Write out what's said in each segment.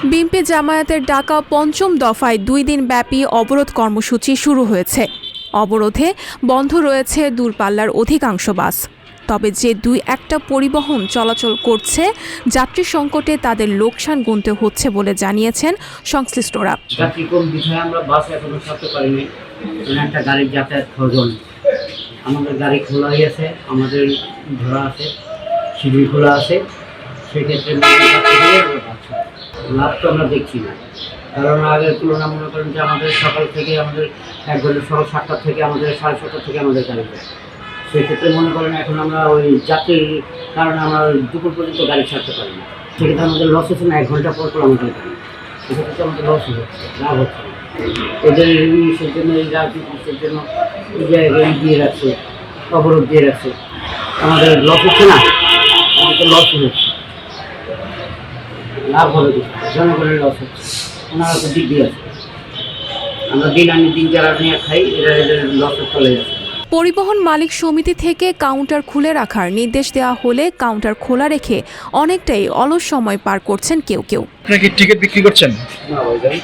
BNP জামায়াতের ডাকা পঞ্চম দফায় 2 দিন ব্যাপী অবরোধ কর্মসূচি শুরু হয়েছে। অবরোধে বন্ধ রয়েছে দূরপাল্লার অধিকাংশ বাস। তবে যে 2-1টা পরিবহন চলাচল করছে, যাত্রী সংকটে তাদের লোকসান গুনতে হচ্ছে বলে জানিয়েছেন সংশ্লিষ্টরা। যাত্রী কম বিষয়ে আমরা বাস এখনো ছাড়তে পারিনি, একটা গাড়ির যাতায়াত খরচ। আমাদের গাড়ি খোলাই আছে, আমাদের ধরা আছে, শিবির খোলা আছে, সেক্ষেত্রে লাভ তো আমরা দেখছি না। কারণ আগের তুলনা মনে করেন যে আমাদের সকাল থেকে আমাদের একবারে সকাল 7টা থেকে আমাদের 7:30 থেকে আমাদের গাড়ি যায়। সেক্ষেত্রে মনে করেন এখন আমরা ওই যাত্রীর কারণে আমরা দুপুর পর্যন্ত গাড়ি ছাড়তে পারি না। সেক্ষেত্রে আমাদের লস হচ্ছে না, 1 ঘন্টা পর আমাদের গাড়ি, সেক্ষেত্রে আমাদের লস হচ্ছে, লাভ হচ্ছে না। এদের ইংলিশের জন্য, এই রাজনীতির জন্য এই জায়গায় দিয়ে রাখছে, অবরোধ দিয়ে রাখছে। আমাদের লস হচ্ছে না, আমাদের লস হচ্ছে, লাভ হবে জনগণের লস হচ্ছে। ওনারা তো দিক দিয়ে আছে, আমরা দিন আনি দিন যারা নিয়ে খাই, এদের লসে চলে যাচ্ছে। পরিবহন মালিক সমিতি থেকে কাউন্টার খুলে রাখার নির্দেশ দেওয়া হলে কাউন্টার খোলা রেখে অনেকটাই অলস সময় পার করছেন কেউ কেউ। আপনারা কি টিকিট বিক্রি করছেন? না ভাই,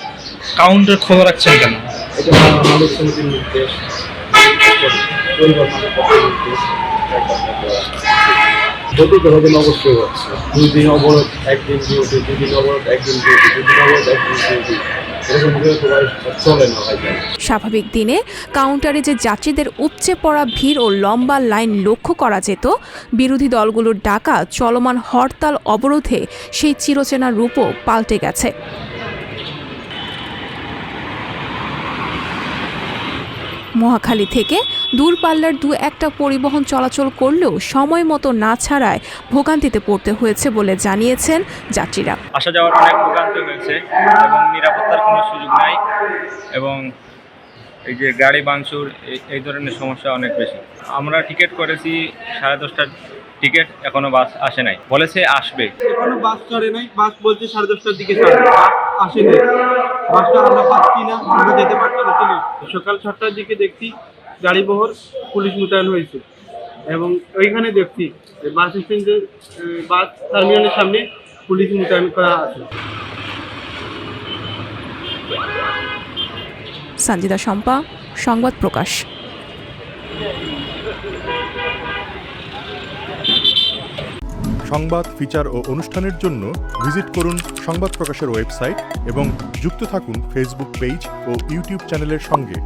কাউন্টার খোলা রাখছেন কেন? এটা মালিক সমিতির নির্দেশ, অবশ্যই হচ্ছে। 2 দিন অবরোধ, 1 দিন ডিউটি, 2 দিন অবরোধ, 1 দিন ডিউটি, 2 দিন অবরোধ, 1 দিন ডিউটি, এরকম তো ভাই চলে না ভাই। স্বাভাবিক দিনে কাউন্টারে যে যাত্রীদের উপচে পড়া ভিড় ও লম্বা লাইন লক্ষ্য করা যেত, বিরোধী দলগুলোর ডাকা চলমান হরতাল অবরোধে সেই চিরচেনা রূপও পাল্টে গেছে। মহাখালী থেকে দূরপাল্লার 2-1টা পরিবহন চলাচল করলেও সময় মতো না ছাড়ায় ভোগান্তিতে পড়তে হয়েছে বলে জানিয়েছেন যাত্রীরা। আসা যাওয়ার অনেক ভোগান্তি হয়েছে এবং নিরাপত্তার কোনো সুযোগ নাই, এবং এই যে গাড়ি ভাঙচুর, এই ধরনের সমস্যা অনেক বেশি। আমরা টিকিট করেছি 10:30টার টিকিট, এখনো বাস আসে নাই, বলেছে আসবে। এখনো বাস ছাড়ে নাই, বাস বলছে 10:30টার দিকে ছাড়বে, বাস আসেনি। বাসটা আমরা পাচ্ছি না, আমরা যেতে পারছি না। সকাল 6টার দিকে দেখছি গাড়ি বহর পুলিশ মোতায়েন হয়েছে, এবং ওইখানে দেখছি বাস স্ট্যান্ডের বাস টার্মিনালের সামনে পুলিশ মোতায়েন করা আছে। সঞ্জিদা শম্পা, সংবাদ প্রকাশ। সংবাদ, ফিচার ও অনুষ্ঠানের জন্য ভিজিট করুন সংবাদ প্রকাশের ওয়েবসাইট এবং যুক্ত থাকুন ফেসবুক পেজ ও ইউটিউব চ্যানেলের সঙ্গে।